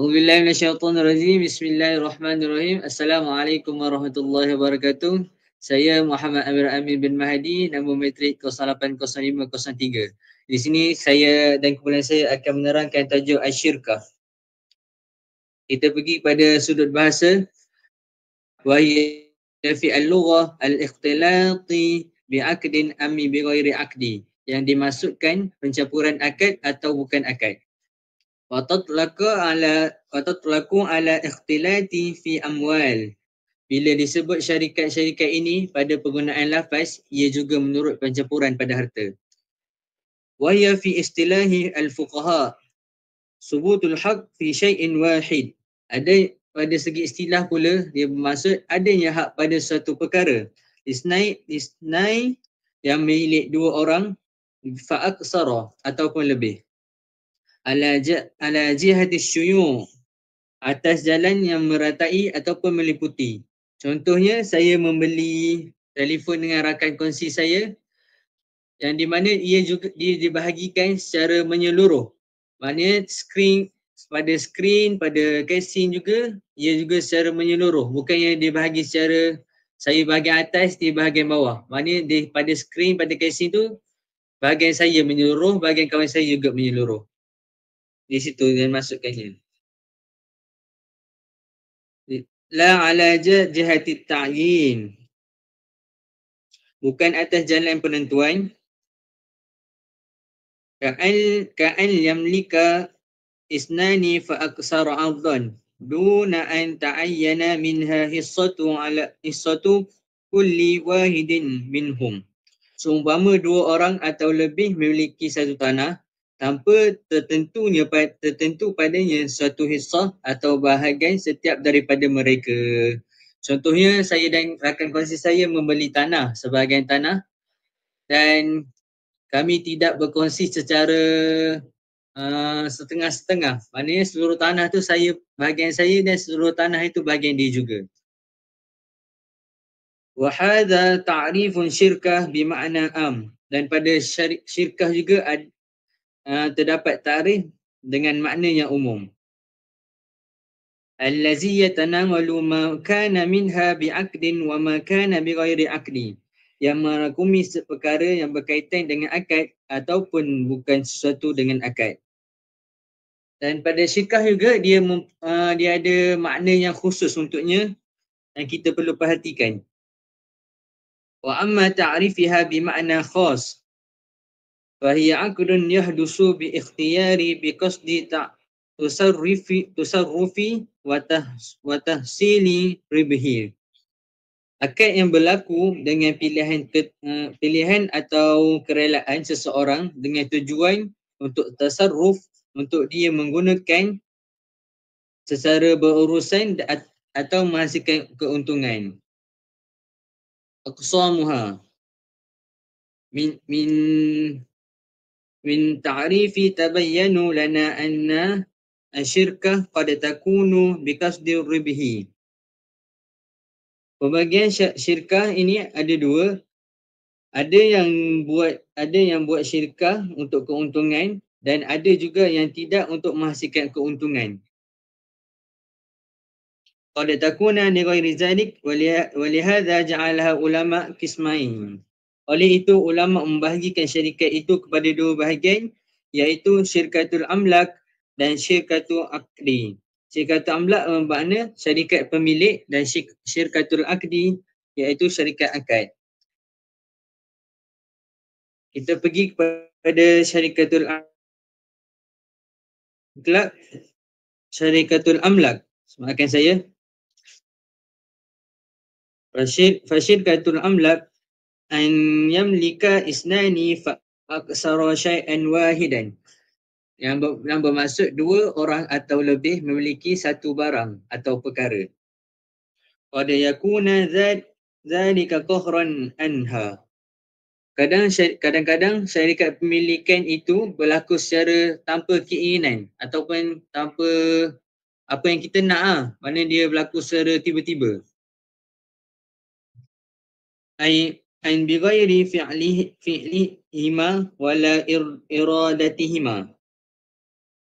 A'udzubillahi minasyaitonirrajim. Bismillahirrahmanirrahim. Assalamualaikum warahmatullahi wabarakatuh. Saya Muhammad Amir Amin bin Mahdi, nombor matrik 080503. Di sini saya dan kumpulan saya akan menerangkan tajuk Asyirkah. Kita pergi pada sudut bahasa. Wa hiya fi al-lughah al-ikhtilati bi'aqdin ammi bighairi aqdi. Yang dimaksudkan pencampuran akad atau bukan akad. Watatlaqu ala ikhtilati fi amwal. Bila disebut syarikat-syarikat ini pada penggunaan lafaz, ia juga menurut pencampuran pada harta. Wa hiya fi istilahi al-fuqaha subutul haq fi syai'in wahid. Ada pada segi istilah pula, dia bermaksud adanya hak pada suatu perkara. Isnai yang milik dua orang, fa'aksara ataupun lebih. Ala jihati syuyu', atas jalan yang meratai ataupun meliputi. Contohnya, saya membeli telefon dengan rakan kongsi saya, yang di mana ia dibahagikan secara menyeluruh. Maknanya pada casing juga, ia juga secara menyeluruh. Bukan yang dibahagi secara saya bahagian atas, dia bahagian bawah. Maknanya pada skrin, pada casing tu, bahagian saya menyeluruh, bahagian kawan saya juga menyeluruh. Di situ yang masukkannya. La ala jihati ta'yin. Bukan atas jalan penentuan. Ka'an yamlika isnani fa'aksara ardhan. Duna an ta'ayyana minha hissatu kulli wahidin minhum. Seumpama dua orang atau lebih memiliki satu tanah, tanpa tertentu padanya suatu hissah atau bahagian setiap daripada mereka. Contohnya, saya dan rakan kongsi saya membeli tanah, sebahagian tanah, dan kami tidak berkongsi secara setengah-setengah. Maknanya seluruh tanah tu bahagian saya dan seluruh tanah itu bahagian dia juga. Wa hadha ta'rifun syirkah bima'na am. Dan pada syirkah juga terdapat ta'rif dengan makna yang umum. Allazi yatanawalu ma kana minha bi'aqdin wa ma kana bighairi aqdi. Yang merangkumi perkara yang berkaitan dengan akad ataupun bukan sesuatu dengan akad. Dan pada syirkah juga dia ada makna yang khusus untuknya yang kita perlu perhatikan. Wa amma ta'rifiha bima'na khas. Fahiya aqdun yahdusu bi ikhtiyari bi qasdi tusarrufi wa tahsili ribhi. Akad yang berlaku dengan pilihan atau kerelaan seseorang dengan tujuan untuk tasarruf, untuk dia menggunakan secara berurusan atau menghasilkan keuntungan. Aqsamuha min ta'rifi tabayyanu lana anna asyirkah qad takunu biqasdi ribhi. Pembagian syirkah ini ada dua. Ada yang buat syirkah untuk keuntungan dan ada juga yang tidak untuk menghasilkan keuntungan. Qad takuna li ghairi zalik wa li hadza ja'alaha ulama qismain. Oleh itu ulama membahagikan syarikat itu kepada dua bahagian, iaitu syirkatul amlak dan syirkatul aqdi. Syirkatul amlak bermakna syarikat pemilik dan syirkatul aqdi iaitu syarikat akad. Kita pergi kepada syarikatul amlak. Syarikatul amlak. Semakan saya. Fasyirkatul amlak an yamlika isnani fa aksara syai'an wahidan. Yang bermaksud dua orang atau lebih memiliki satu barang atau perkara. Qad yakuna dzalika qahran anha. Kadang-kadang syarikat pemilikan itu berlaku secara tanpa keinginan ataupun tanpa apa yang kita nak. Mana dia berlaku secara tiba-tiba. Ain bighairi fi'lihima wala iradatihima.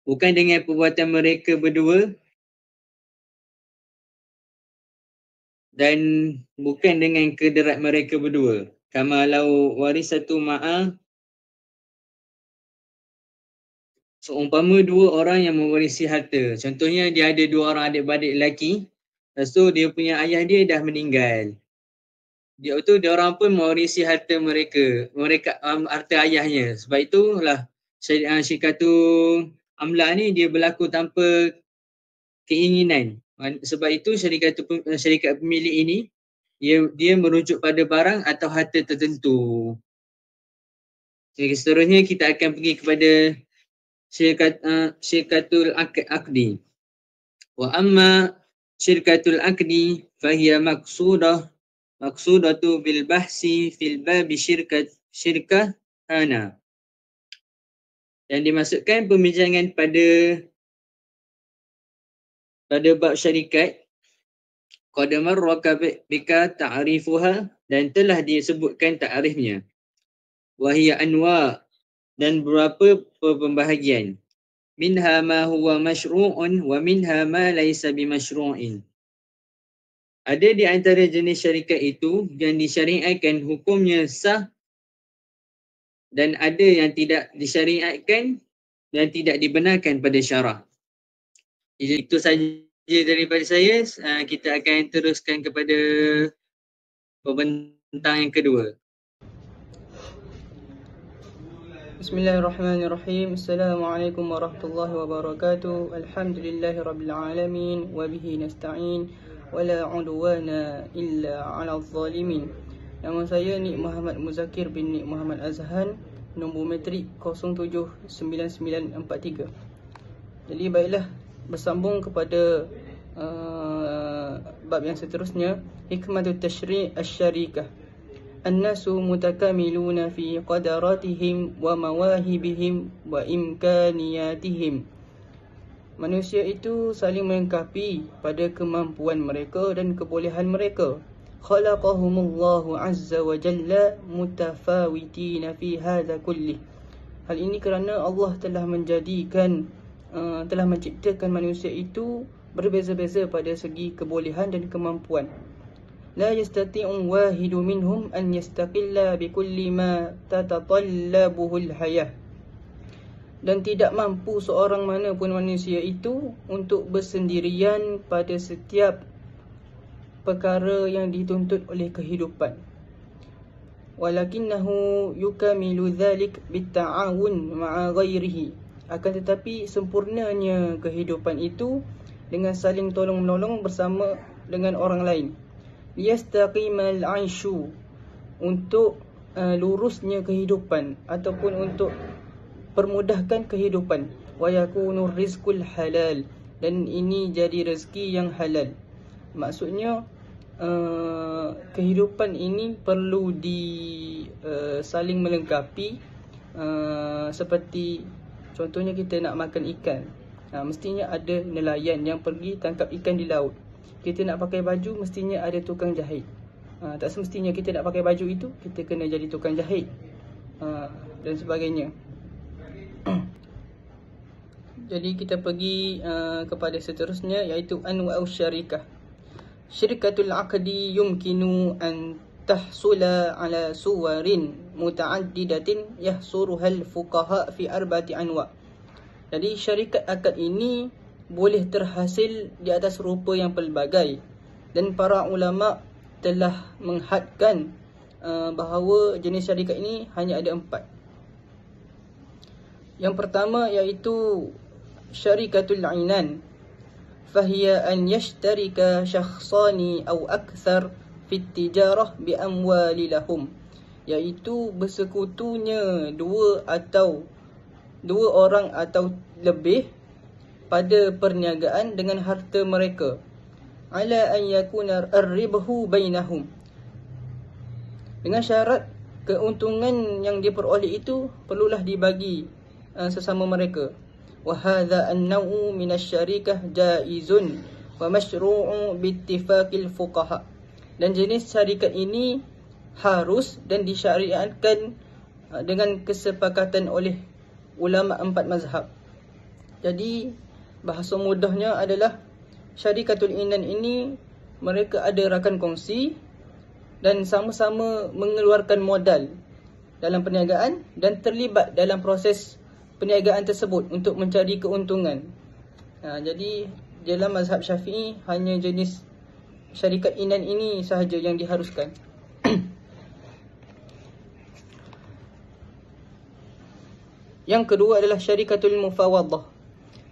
bukan dengan perbuatan mereka berdua dan bukan dengan kederat mereka berdua. Kama lau warisatu ma'a, seumpama dua orang yang mewarisi harta. Contohnya dia ada dua orang adik-beradik lelaki, lepas tu dia punya ayah dia dah meninggal. Dia orang pun mewarisi harta mereka harta ayahnya. Sebab itulah syirkatul amla ni dia berlaku tanpa keinginan. Sebab itu syarikat pemilik ini dia merujuk pada barang atau harta tertentu. Jadi seterusnya kita akan pergi kepada syirkatul aqdi. Wa amma syirkatul aqdi fahiya maqsudatu bil bahsi fil babi syirkah hana. Dan dimasukkan pembincangan pada bab syarikat qad marra bika ta'rifuha, dan telah disebutkan ta'rifnya. Wa hiya anwa, dan beberapa pembahagian. Minha ma huwa masyru'un wa minha ma laysa bimasyru'in. Ada di antara jenis syarikat itu yang disyariatkan hukumnya sah, dan ada yang tidak disyariatkan dan tidak dibenarkan pada syarah. Jadi itu saja daripada saya. Kita akan teruskan kepada pembentang yang kedua. Bismillahirrahmanirrahim. Assalamualaikum warahmatullahi wabarakatuh. Alhamdulillahirabbil alamin wa bihi nasta'in wa la 'udwana illa 'alal zalimin. Nama saya Nik Muhammad Muzakir bin Nik Muhammad Azhan, nombor matrik 079943. Jadi baiklah, bersambung kepada bab yang seterusnya, hikmatut tashri' asy-syarikah. An-nasu mutakamiluna fi qadaratihim wa mawahibihim wa imkaniyatihim. Manusia itu saling melengkapi pada kemampuan mereka dan kebolehan mereka. Khalaqahumullahu azza wa jalla mutafawitina fi hadha kullih. Hal ini kerana Allah telah menciptakan manusia itu berbeza-beza pada segi kebolehan dan kemampuan. La yastati'u wahidu minhum an yastaqilla bikulli ma tatatallabuhu al-hayah. Dan tidak mampu seorang mana pun manusia itu untuk bersendirian pada setiap perkara yang dituntut oleh kehidupan. Walakinnahu yukamilu dhalik bitta'awun ma'a ghairihi. Akan tetapi sempurnanya kehidupan itu dengan saling tolong-menolong bersama dengan orang lain. Liyastaqimal 'aishu, untuk lurusnya kehidupan ataupun untuk permudahkan kehidupan. Wa yakunur rizqul halal, dan ini jadi rezeki yang halal. Maksudnya kehidupan ini perlu saling melengkapi. Seperti contohnya kita nak makan ikan, mestinya ada nelayan yang pergi tangkap ikan di laut. Kita nak pakai baju, mestinya ada tukang jahit. Tak semestinya kita nak pakai baju itu kita kena jadi tukang jahit, dan sebagainya. Jadi kita pergi kepada seterusnya, iaitu anwa'u syarikah. Syirkatul aqdi yumkinu an tahsula ala suwarin muta'addidatin yahsuruhal fuqaha fi arba'ati anwa'. Jadi syarikat akad ini boleh terhasil di atas rupa yang pelbagai, dan para ulama telah menghadkan bahawa jenis syarikat ini hanya ada 4. Yang pertama iaitu syarikatul inan. Fahiya an yashtarika syakhsani aw akthar fi tijarah bi amwali lahum. Iaitu bersekutunya dua orang atau lebih pada perniagaan dengan harta mereka. Ala an yakuna ar-ribhu bainahum. Dengan syarat keuntungan yang diperoleh itu perlulah dibagi sesama mereka. Wa hadha an-naw'u min asy-syarikah jaizun wa masyru'u bi ittifaqil fuqaha. Dan jenis syarikat ini harus dan disyariatkan dengan kesepakatan oleh ulama 4 mazhab. Jadi bahasa mudahnya adalah syarikatul inan ini mereka ada rakan kongsi dan sama-sama mengeluarkan modal dalam perniagaan dan terlibat dalam proses perniagaan tersebut untuk mencari keuntungan. Jadi dalam mazhab Syafi'i hanya jenis syarikat inan ini sahaja yang diharuskan. Yang kedua adalah syarikatul mufawadah.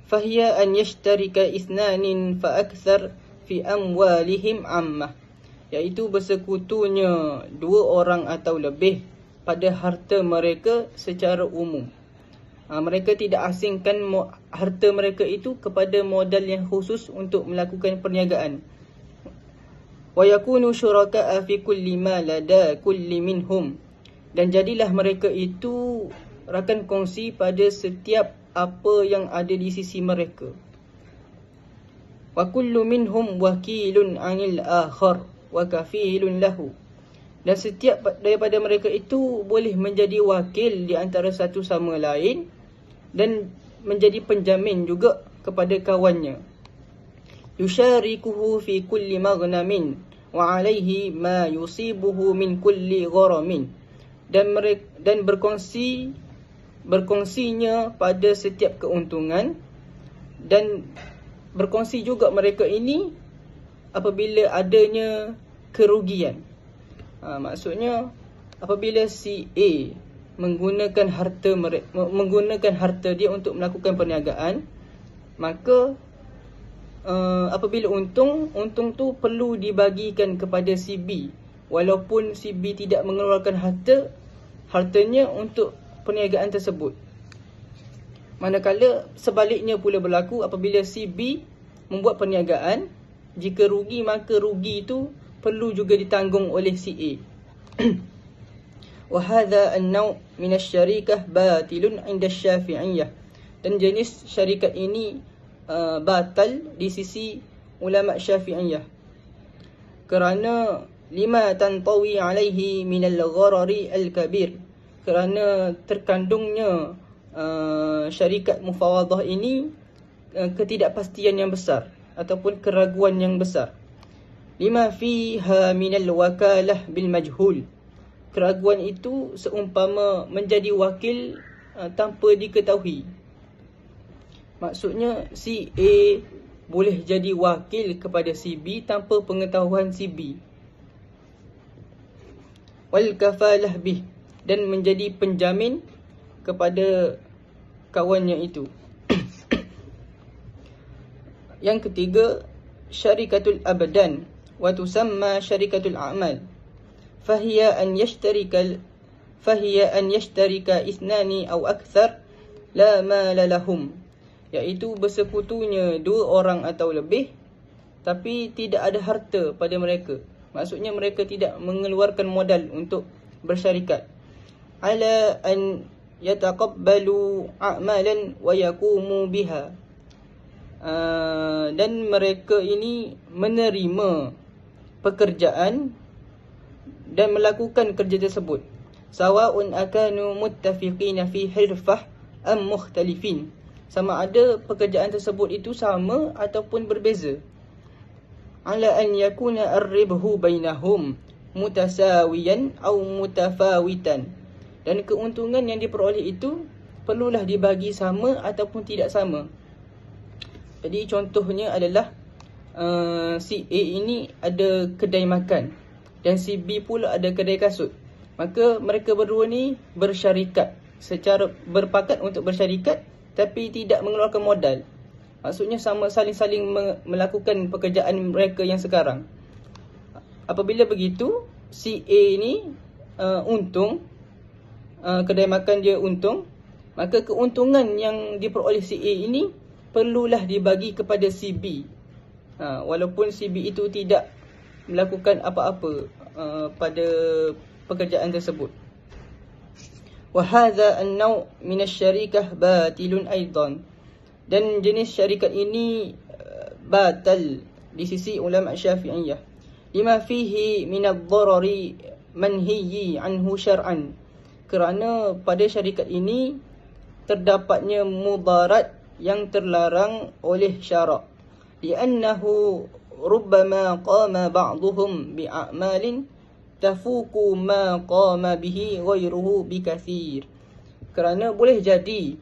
Fahiya an yashtarika ithnanin fa akthar fi amwalihim ammah, iaitu bersekutunya dua orang atau lebih pada harta mereka secara umum. Mereka tidak asingkan harta mereka itu kepada modal yang khusus untuk melakukan perniagaan. Wa yakunu syuraka'a fi kulli ma lada kulli minhum, dan jadilah mereka itu rakan kongsi pada setiap apa yang ada di sisi mereka. Wa kullu minhum wakilun 'anil akhar wa kafilun lahu, dan setiap daripada mereka itu boleh menjadi wakil di antara satu sama lain dan menjadi penjamin juga kepada kawannya. Yusyarikuhu fi kulli maghnamin wa 'alaihi ma yusibuhu min kulli gharamin, dan berkongsinya pada setiap keuntungan, dan berkongsi juga mereka ini apabila adanya kerugian. Maksudnya apabila si A menggunakan harta dia untuk melakukan perniagaan, maka apabila untung tu perlu dibagikan kepada si B, walaupun si B tidak mengeluarkan hartanya untuk perniagaan tersebut. Manakala sebaliknya pula berlaku apabila si B membuat perniagaan, jika rugi maka rugi itu perlu juga ditanggung oleh si A. Wa hadha an-naw' min asy-syarikah batilun 'inda asy-Syafi'iyyah, dan jenis syarikat ini batal di sisi ulama Syafi'iyyah, kerana lima tantawi alaihi min al-gharari al-kabir, kerana terkandungnya syarikat mufawadah ini ketidakpastian yang besar ataupun keraguan yang besar. Lima fiha min al-wakalah bil majhul, keraguan itu seumpama menjadi wakil tanpa diketahui. Maksudnya si A boleh jadi wakil kepada si B tanpa pengetahuan si B. Wal kafalah bih, dan menjadi penjamin kepada kawannya itu. Yang ketiga, syarikatul abdan wa tusamma syarikatul a'mal. Fahiya an yashtarika ithnani aw akthar la mala lahum, iaitu bersekutunya dua orang atau lebih tapi tidak ada harta pada mereka. Maksudnya mereka tidak mengeluarkan modal untuk bersyarikat. Ala an yataqabbalu a'malan wa yaqumu biha, dan mereka ini menerima pekerjaan dan melakukan kerja tersebut. Sawa'un akanu muttafiqina fi hirfah am mukhtalifin, sama ada pekerjaan tersebut itu sama ataupun berbeza. Ala an yakuna ar-ribhu bainahum mutasawiyan aw mutafawitan, dan keuntungan yang diperoleh itu perlulah dibagi sama ataupun tidak sama. Jadi contohnya adalah si A ini ada kedai makan dan si B pula ada kedai kasut. Maka mereka berdua ni bersyarikat, secara berpakat untuk bersyarikat tapi tidak mengeluarkan modal. Maksudnya sama saling-saling melakukan pekerjaan mereka yang sekarang. Apabila begitu, si A ni untung, kedai makan dia untung, maka keuntungan yang diperoleh si A ini perlulah dibagi kepada si B. Walaupun si B itu tidak melakukan apa-apa pada pekerjaan tersebut. Wa hadha an-naw' min asy-syarikah batilun aidan, dan jenis syarikat ini batal di sisi ulama Syafi'iyah. Lima fihi min ad-darari manhiyyi anhu syar'an, kerana pada syarikat ini terdapatnya mudarat yang terlarang oleh syarak. Li'annahu rubbama qama ba'duhum bi'a'malin tafuku ma qama bihi ghairuhu bikathir. Kerana boleh jadi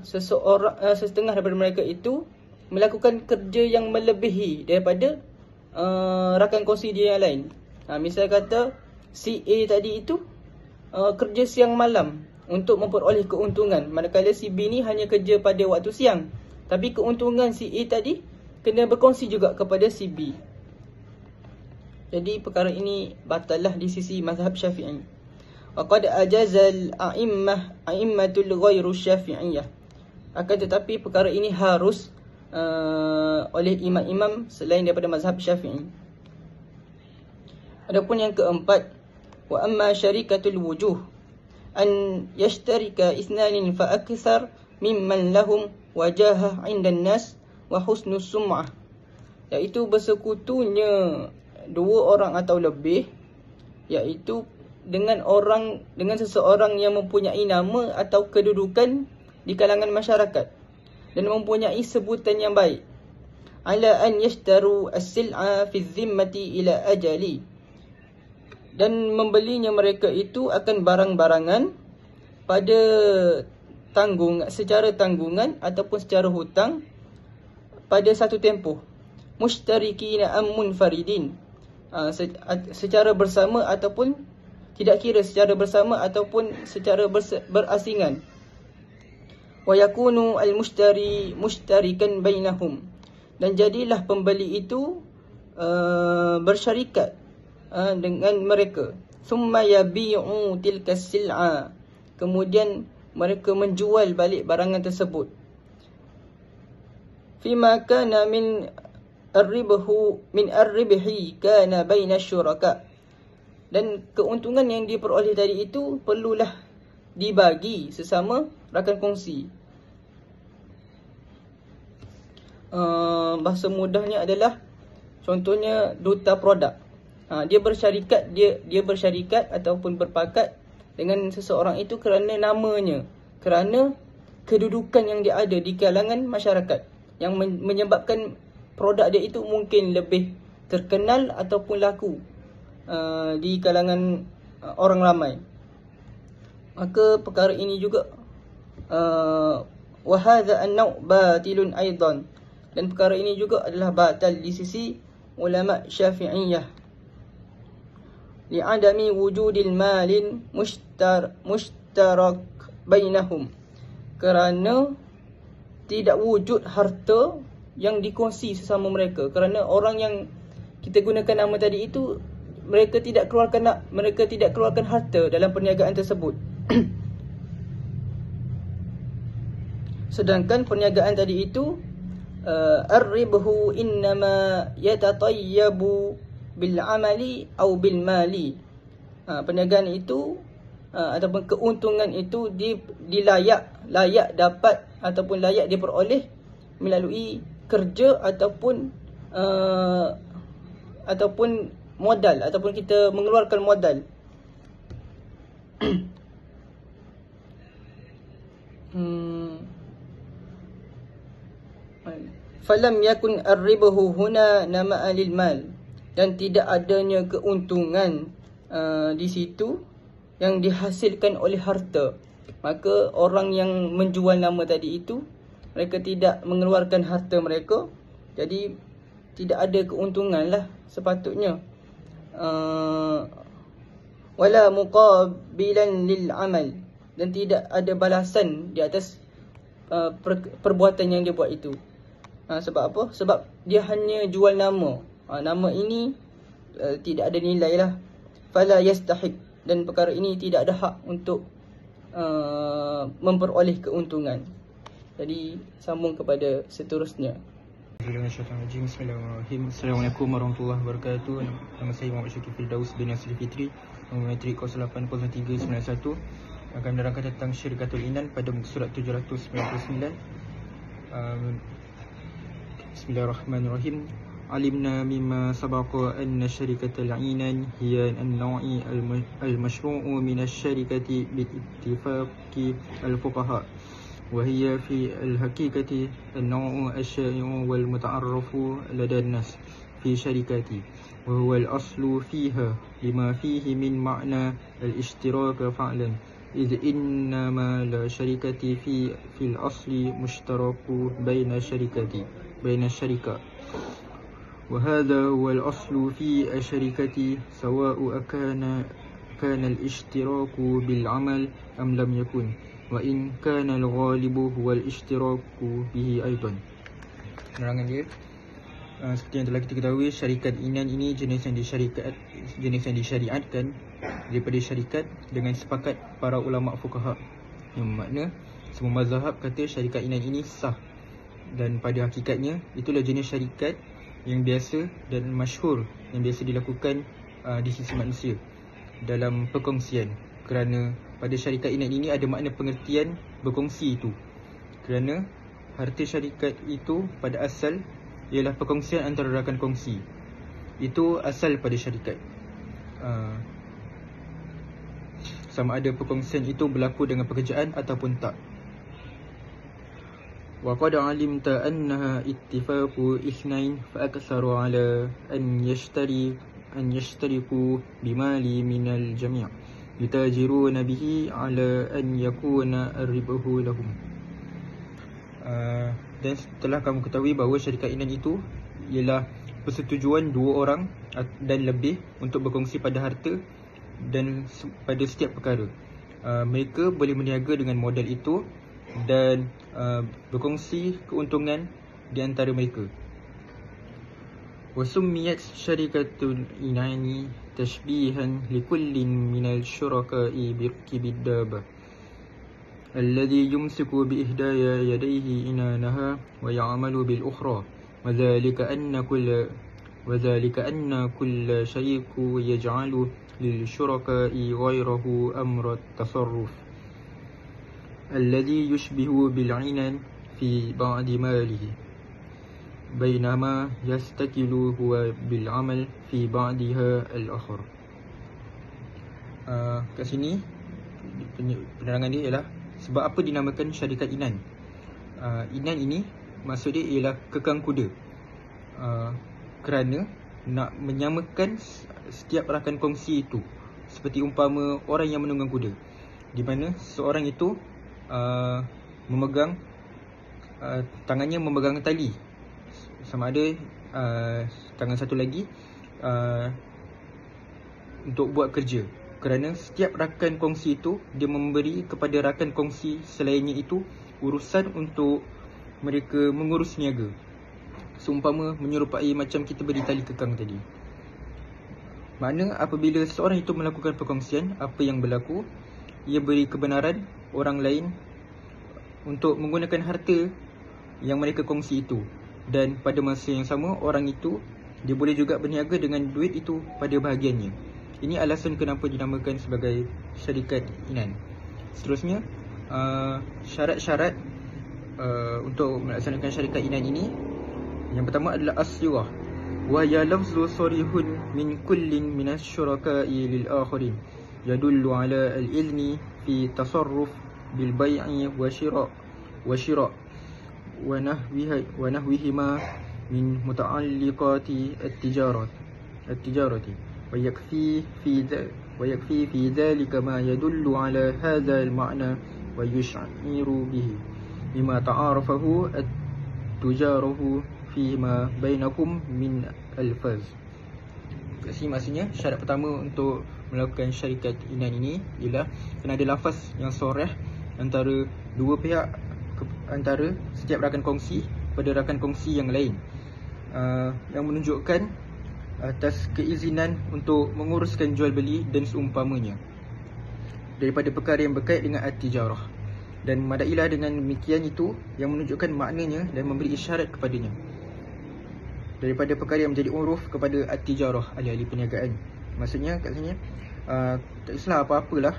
setengah daripada mereka itu melakukan kerja yang melebihi daripada rakan kongsi dia yang lain. Misal kata si A tadi itu kerja siang malam untuk memperoleh keuntungan, manakala si B ni hanya kerja pada waktu siang, tapi keuntungan si A tadi kena berkongsi juga kepada si B. Jadi perkara ini batal lah di sisi mazhab Syafi'i. Wa qad ajazal a'immatul ghairu syafi'iyah. Akan tetapi perkara ini harus oleh imam-imam selain daripada mazhab Syafi'i. Adapun yang keempat, wa amma syarikatul wujuh an yashtarika ithnanin fa akthar mimman lahum wajahah 'inda an-nas wa husnus sum'ah, iaitu bersekutunya dua orang atau lebih, iaitu dengan seseorang yang mempunyai nama atau kedudukan di kalangan masyarakat dan mempunyai sebutan yang baik. Ala an yashtaru as-sil'a fi dhimmati ila ajali, dan membelinya mereka itu akan barang-barangan pada secara tanggungan ataupun secara hutang pada satu tempoh. Mushtarikina am munfaridin, secara bersama ataupun tidak kira secara bersama ataupun secara berasingan. Wa yakunu al-mushtari mushtarikan bainahum, dan jadilah pembeli itu bersyarikat dengan mereka. Thumma yabi'u tilka sil'a, kemudian mereka menjual balik barangan tersebut. Fima kana min ar-ribhi kana baina syuraka, dan keuntungan yang diperoleh tadi itu perlulah dibagi sesama rakan kongsi. Bahasa mudahnya adalah, contohnya duta produk. Dia bersyarikat ataupun berpakat dengan seseorang itu kerana namanya, kerana kedudukan yang dia ada di kalangan masyarakat, yang menyebabkan produk dia itu mungkin lebih terkenal ataupun laku di kalangan orang ramai. Maka perkara ini juga wa hadha an-naw' batilun aidan, dan perkara ini juga adalah batal di sisi ulama Syafi'iyah. Li'adami wujudil malin mushtarak bainahum, kerana tidak wujud harta yang dikongsi sesama mereka. Kerana orang yang kita gunakan nama tadi itu, mereka tidak keluarkan harta dalam perniagaan tersebut. Sedangkan perniagaan tadi itu ar-ribhu innama yatatayyabu bil amali atau bil mali. Perniagaan itu ataupun keuntungan itu layak dapat ataupun layak diperoleh melalui kerja ataupun modal, ataupun kita mengeluarkan modal. Falam yakun ar-ribhu huna nama'a lil mal, dan tidak adanya keuntungan di situ yang dihasilkan oleh harta. Maka orang yang menjual nama tadi itu, mereka tidak mengeluarkan harta mereka, jadi tidak ada keuntungan lah sepatutnya. Wala muqabilan lil amal, dan tidak ada balasan di atas perbuatan yang dia buat itu. Sebab apa? Sebab dia hanya jual nama. Nama ini tidak ada nilai lah. Fala yastahiq, dan perkara ini tidak ada hak untuk memperoleh keuntungan. Jadi sambung kepada seterusnya. Bismillahirrahmanirrahim. Assalamualaikum warahmatullahi wabarakatuh. Nama saya Muhammad Syakir Firdaus bin Nasri Fitri, nombor matrik 080391. Akan menerangkan tentang syirikatul inan pada muka surat 799. Bismillahirrahmanirrahim. Alimna mimma sabaqa anna syarikatul inan hiya an-naw'i al-mashru'u min asy-syarikati bi ittifaqi al-fuqaha, وهي في الحقيقة النوع الشائع والمتعارف لدى الناس في شركاتي، وهو الأصل فيها لما فيه من معنى الاشتراك فعلا، إذ إنما لا شركة في الأصل مشترك بين الشركة، وهذا هو الأصل في الشركة، سواء كان الاشتراك بالعمل أم لم يكن، وإن كان الغالب هو الاشتراك به أيضا. Penerangan dia, seperti yang telah kita ketahui, syarikat inan ini jenis yang disyariatkan daripada syarikat dengan sepakat para ulama fuqaha, yang bermakna semua mazhab kata syarikat inan ini sah, dan pada hakikatnya itulah jenis syarikat yang biasa dan masyhur yang biasa dilakukan di sisi manusia dalam perkongsian, kerana pada syarikat inan ini ada makna pengertian berkongsi itu, kerana harta syarikat itu pada asal ialah perkongsian antara rakan kongsi. Itu asal pada syarikat. Sama ada perkongsian itu berlaku dengan pekerjaan ataupun tak. Wa qad alimta annaha ittifaqu ithnain fa aktharu ala an yashtariku bimali minal jami' yutajiruna bihi ala an yakuna ar-ribhu lahum. Dan setelah kamu ketahui bahawa syarikat inan itu ialah persetujuan dua orang dan lebih untuk berkongsi pada harta dan pada setiap perkara. Mereka boleh berniaga dengan modal itu dan berkongsi keuntungan di antara mereka. Wasummiyat syarikatul inani tashbihan likullin minal syuraka'i birkibid dabah الذي يمسك بإحدى يديه إنانها ويعمل بالأخرى، وذلك أن كل شريك يجعل للشركاء غيره أمر التصرف الذي يشبه بالعنان في بعض ماله، بينما يستقل هو بالعمل في بعضها الآخر. Kat sini penerangan dia ialah sebab apa dinamakan syarikat inan. Inan ini maksud dia ialah kekang kuda, kerana nak menyamakan setiap rakan kongsi itu, seperti umpama orang yang menunggang kuda, di mana seorang itu memegang tangannya memegang tali, sama ada tangan satu lagi untuk buat kerja, kerana setiap rakan kongsi itu dia memberi kepada rakan kongsi selainnya itu urusan untuk mereka mengurus niaga, seumpama menyerupai macam kita beri tali kekang tadi. Makna apabila seorang itu melakukan perkongsian, apa yang berlaku, ia beri kebenaran orang lain untuk menggunakan harta yang mereka kongsi itu, dan pada masa yang sama orang itu dia boleh juga berniaga dengan duit itu pada bahagiannya. Ini alasan kenapa dinamakan sebagai syarikat inan. Seterusnya, syarat-syarat untuk melaksanakan syarikat inan ini, yang pertama adalah as-siwah, wa ya lafzu sarihun min kullin minas syuraka'i lil akharin, yadullu ala al-idni fi tasarruf bil bai'i wa shira' wa nahwihima min muta'alliqati at-tijarati. ويكفي في ذلك ما يدل على هذا المعنى ويشعر به بما تعارفه التجاره فيما بينكم من الفاظ. Kat sini maksudnya syarat pertama untuk melakukan syarikat inan ini ialah kena ada lafaz yang soreh antara dua pihak, antara setiap rakan kongsi pada rakan kongsi yang lain, yang menunjukkan atas keizinan untuk menguruskan jual beli dan seumpamanya daripada perkara yang berkait dengan at-tijarah, dan madailah dengan demikian itu yang menunjukkan maknanya dan memberi isyarat kepadanya daripada perkara yang menjadi uruf kepada at-tijarah, ahli-ahli perniagaan. Maksudnya kat sini tak kisah apa-apalah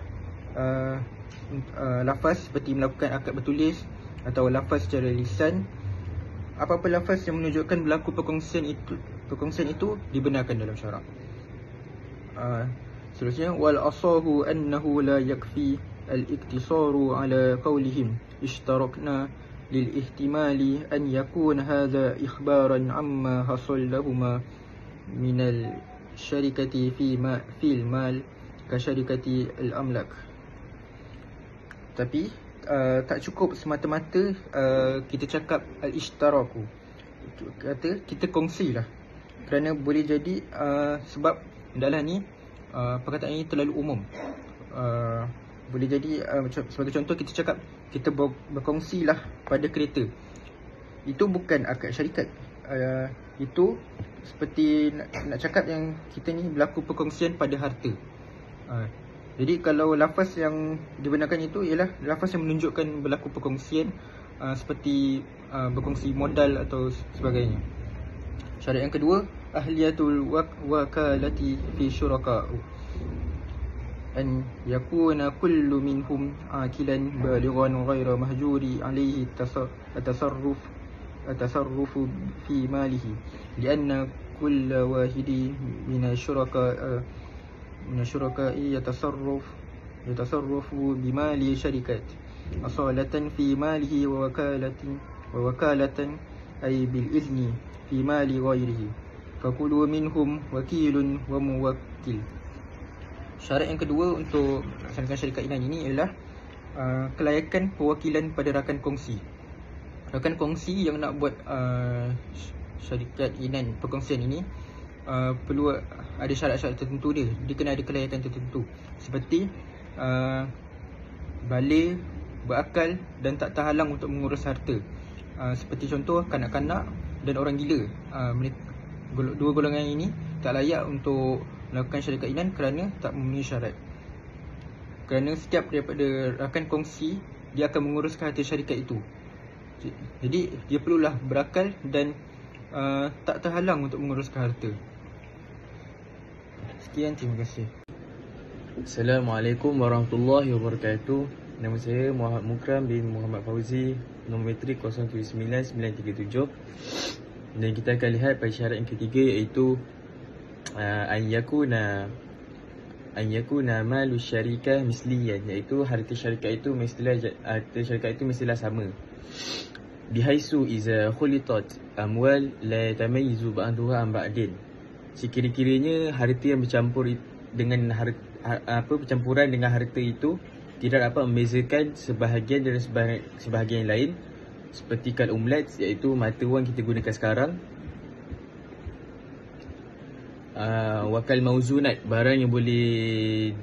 lafaz seperti melakukan akad bertulis atau lafaz secara lisan, apa-apa lafaz yang menunjukkan berlaku perkongsian itu dibenarkan dalam syarak. Seterusnya, wal asahu annahu la yakfi al-iktisaru ala qawlihim اشتركنا للاحتمال أن يكون هذا إخبارا عما حصل لهما من الشركة في المال كشركة الأملاك. Tapi tak cukup semata-mata kita cakap al-ishtaraku, kata kita kongsilah, kerana boleh jadi sebab dalam ni perkataan ini terlalu umum. Boleh jadi sebagai contoh kita cakap kita berkongsilah pada kereta, itu bukan akad syarikat. Itu seperti nak cakap yang kita ni berlaku perkongsian pada harta. Jadi kalau lafaz yang digunakan itu ialah lafaz yang menunjukkan berlaku perkongsian, seperti berkongsi modal atau sebagainya. Syarat yang kedua, ahliyatul wakalati fi syuraka, an yakuna kullu minhum akilan balighan ghaira mahjuri alaihi التصرف في ماله لأن كل واحد من الشركاء يتصرف بمال شركات أصالة في ماله ووكالة أي بالإذن في مال غيره فكل منهم وكيل وموكل. Syarat yang kedua untuk melaksanakan syarikat inan ini ialah kelayakan perwakilan pada rakan kongsi. Rakan kongsi yang nak buat syarikat inan perkongsian ini perlu ada syarat-syarat tertentu dia. Dia kena ada kelayakan tertentu, seperti balik, berakal dan tak terhalang untuk mengurus harta. Seperti contoh kanak-kanak dan orang gila. Dua golongan ini tak layak untuk melakukan syarikat inan kerana tak memenuhi syarat. Kerana setiap daripada rakan kongsi dia akan menguruskan harta syarikat itu. Jadi dia perlulah berakal dan tak terhalang untuk menguruskan harta. Sekian, terima kasih. Assalamualaikum warahmatullahi wabarakatuh. Nama saya Muhammad Mukram bin Muhammad Fauzi, nombor metrik 079937. Dan kita akan lihat pada syarat yang ketiga, iaitu an yakuna malu syarikah misliyan, iaitu harta syarikat itu mestilah sama. Bihaisu iza khulitat amwal la tamayyizu ba'daha an ba'din. Sekira-kiranya harta yang bercampur dengan percampuran dengan harta itu tidak dapat membezakan sebahagian dan sebahagian yang lain, seperti kal umlat, iaitu mata wang kita gunakan sekarang. Wakal mauzunat, barang yang boleh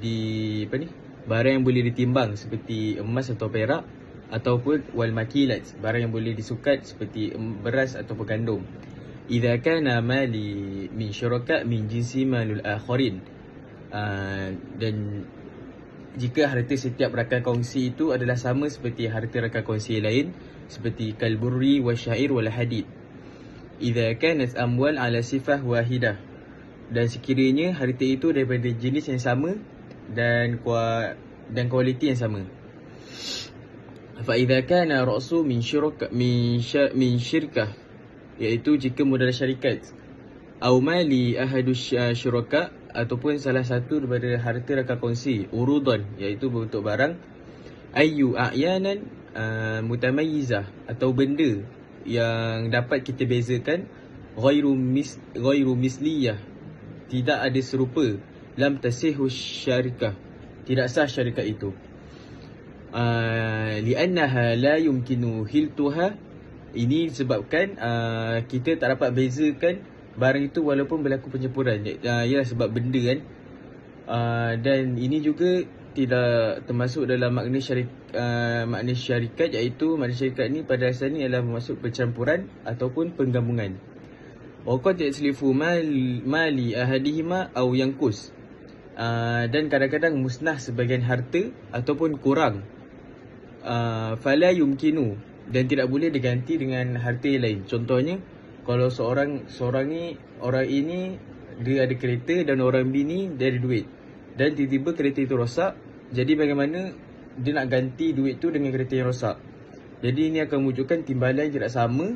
ditimbang seperti emas atau perak, ataupun wal makilat, barang yang boleh disukat seperti beras ataupun gandum. Idza kana mali min syuraka min jinsi malul akharin, dan jika harta setiap rakan kongsi itu adalah sama seperti harta rakan kongsi lain, seperti kal burri wasyair wal hadid. Idza kanat amwal ala sifah wahidah, dan sekiranya harta itu daripada jenis yang sama dan kualiti yang sama. Fa idza kana ra'su min syirkah, iaitu jika modal syarikat, au mali ahadu syuraka, ataupun salah satu daripada harta rakan kongsi, urudan, iaitu bentuk barang, ayu a'yanan mutamayyizah, atau benda yang dapat kita bezakan, ghairu misliyah, tidak ada serupa, lam tasihu syarikah, tidak sah syarikat itu. Li'annaha la yumkinu hiltuha, ini disebabkan kita tak dapat bezakan barang itu walaupun berlaku pencampuran. Ialah sebab benda kan. Dan ini juga tidak termasuk dalam makna syarikat, iaitu makna syarikat ni pada asalnya ialah bermaksud percampuran ataupun penggabungan. Waqad yatslifu mali ahadihima aw yanqus, dan kadang-kadang musnah sebagian harta ataupun kurang. Fala yumkinu, dan tidak boleh diganti dengan harta yang lain. Contohnya, kalau orang ini dia ada kereta dan orang B ni dia ada duit, dan tiba-tiba kereta itu rosak, jadi bagaimana dia nak ganti duit tu dengan kereta yang rosak? Jadi ini akan menunjukkan timbalan yang tidak sama.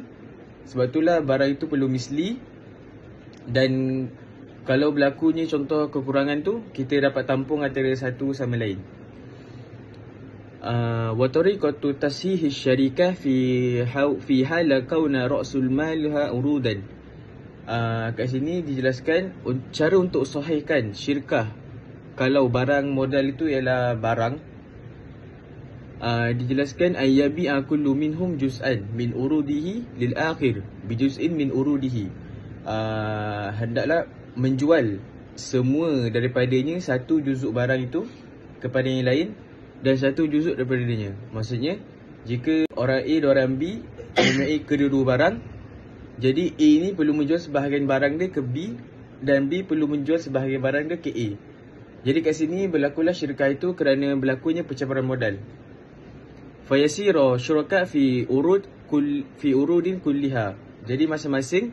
Sebab itulah barang itu perlu misli, dan kalau berlakunya contoh kekurangan tu, kita dapat tampung antara satu sama lain. wa tariqatu tashihi syarikah fi hal kauna ra'sul malha urudan. Kat sini dijelaskan cara untuk sahihkan syirkah kalau barang modal itu ialah barang. Dijelaskan ayyabi'a kullu minhum juz'an min urudihi lil akhir bi juz'in min urudihi. Hendaklah menjual semua daripadanya satu juzuk barang itu kepada yang lain dan satu juzuk daripadanya. Maksudnya jika orang A dan orang B mempunyai kedua-dua barang, jadi A ni perlu menjual sebahagian barang dia ke B dan B perlu menjual sebahagian barang dia ke A. Jadi kat sini berlakulah syirkah itu kerana berlakunya pencaburan modal. Fayasira syuraka fi urudin kulliha. Jadi masing-masing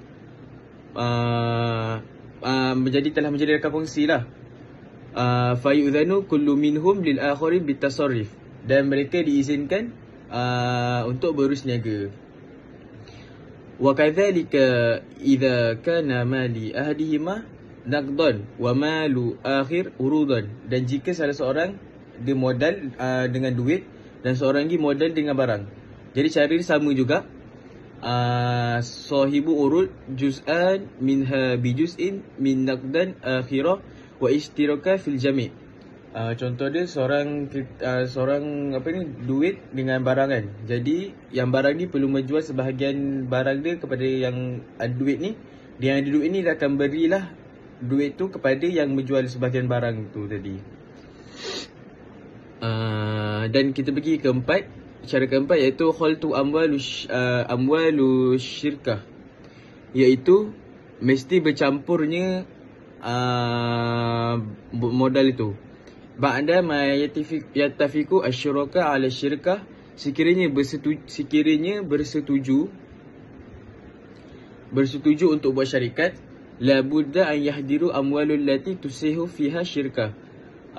telah menjadi rakan kongsi lah. Fayudhanu kullu minhum lil akharin bitasarrif, dan mereka diizinkan untuk berurus niaga. Wa kadzalika idza kana mali ahadihima naqdan wa malu akhir urudan. Dan jika salah seorang dia modal dengan duit dan seorang lagi modal dengan barang, jadi cara dia sama juga. Sahibu urud juz'an minha bi juz'in min naqdan akhirah wa ishtiraka fil jami'. Contoh dia seorang duit dengan barang kan. Jadi yang barang ni perlu menjual sebahagian barang dia kepada yang ada duit ni. Dia yang ada duit ni dia akan berilah duit tu kepada yang menjual sebahagian barang tu tadi. Dan kita pergi keempat. Cara keempat iaitu khaltu amwalu syirkah, iaitu mesti bercampurnya modal itu. Ba'da ma yattafiqu asyuraka ala syirkah, sekiranya bersetuju untuk buat syarikat, la budda an yahdiru amwalul lati tusihu fiha syirkah.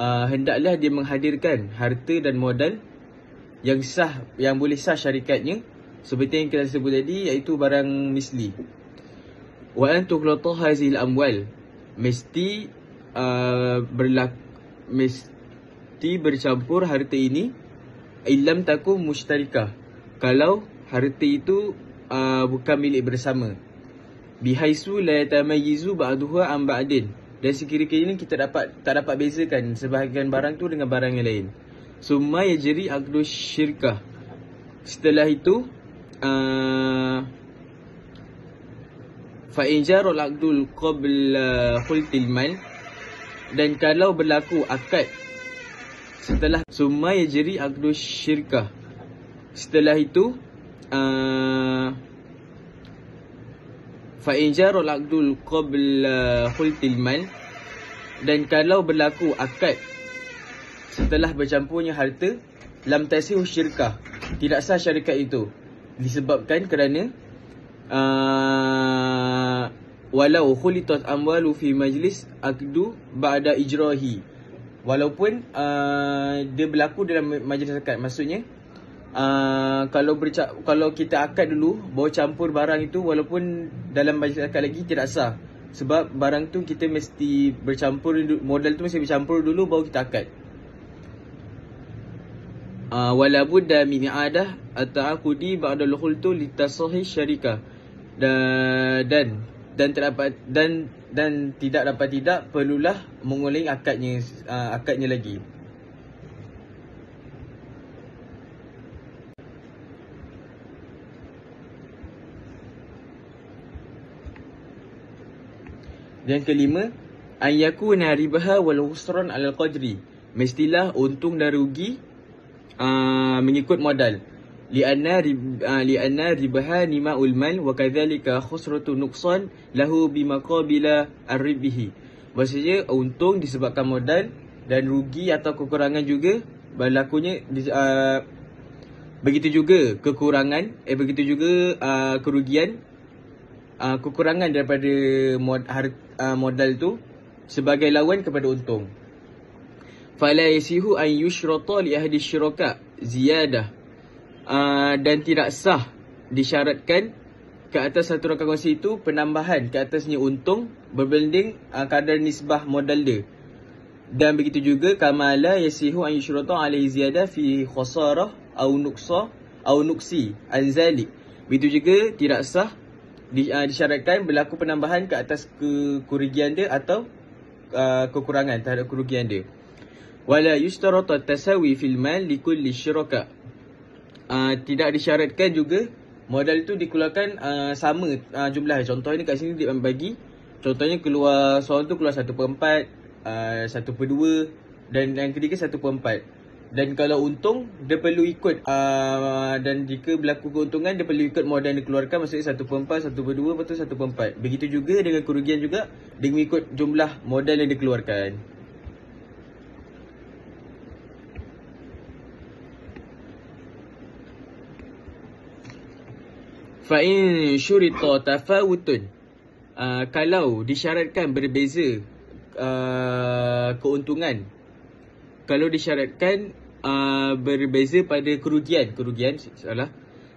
Hendaklah dia menghadirkan harta dan modal yang sah, yang boleh sah syarikatnya, seperti yang kita sebut tadi, iaitu barang misli. Wa an tughlata hazil amwal, mesti bercampur harta ini, illam takum mushtarikah, kalau harta itu bukan milik bersama, bihaisu la yatamayyizu ba'duha an ba'din, dan sekiranya kita tak dapat bezakan sebahagian barang tu dengan barang yang lain. Summa yajri aqdu syirkah, setelah itu fa in jara al-aqdul qabla khultil mal, dan kalau berlaku akad setelah summa yajri aqdu syirkah, setelah itu fa in jara al-aqdul qabla khultil mal, dan kalau berlaku akad setelah bercampurnya harta, lam tasihu syirkah, tidak sah syarikat itu, disebabkan kerana walau khulitat amwalu fi majlis aqdu ba'da ijrahi, walaupun dia berlaku dalam majlis akad. Maksudnya kalau kita akad dulu baru campur barang itu, walaupun dalam majlis akad lagi tidak sah, sebab barang tu kita mesti bercampur, modal tu mesti bercampur dulu baru kita akad. Wala budda min i'adah at-ta'aqudi ba'da al-khultu litasahih syarikah, dan tidak dapat tidak perlulah mengulangi akadnya lagi. Yang kelima, an yakuna ribaha wal khusran 'ala al-qadri, mestilah untung dan rugi mengikut modal. Lianna ribaha nima'ul mal wa kadzalika khusratu nuqsan lahu bimaqabila ar-ribihi. Maksudnya untung disebabkan modal dan rugi atau kekurangan juga berlakunya begitu juga kerugian, kekurangan daripada modal tu sebagai lawan kepada untung. Fala yasihu an yushrata li ahli syuraka ziyadah, dan tidak sah disyaratkan ke atas satu rakan kongsi itu penambahan ke atasnya untung berbanding kadar nisbah modal dia. Dan begitu juga kama la yasihu an yushrata alaihi ziyadah fi khasarah au nuksi an zalik. Begitu juga tidak sah disyaratkan berlaku penambahan ke atas kerugian dia atau kekurangan terhadap kerugian dia. Wala yushtarata tasawi fil mal likulli syuraka. Tidak disyaratkan juga modal itu dikeluarkan sama jumlah. Contohnya kat sini dia bagi, contohnya seorang tu keluar 1/4, 1/2 dan yang ketiga 1/4. Dan kalau untung dia perlu ikut dan jika berlaku keuntungan dia perlu ikut modal yang dikeluarkan, maksudnya 1/4, 1/2, lepas tu 1/4. Begitu juga dengan kerugian juga, dia mengikut jumlah modal yang dikeluarkan. Fa'in syurita tafawutun, kalau disyaratkan berbeza keuntungan, kalau disyaratkan berbeza pada kerugian salah,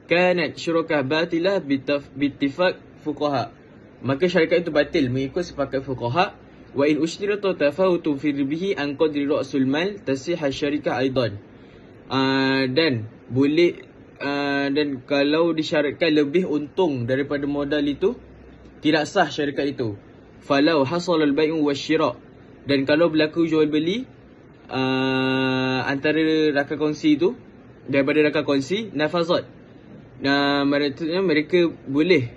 kanat syurakah batilah bittifaq fuqaha, maka syarikat itu batil mengikut sepakat fuqaha. Wa in usyrita tafawutun fi ribihi an qadri ra'sul mal tasihha syarikah aidan, dan boleh dan kalau disyaratkan lebih untung daripada modal itu, tidak sah syarikat itu. Falau hasal al-bai'u wasyira', dan kalau berlaku jual beli antara rakan kongsi itu, daripada rakan kongsi, nafazat, mereka boleh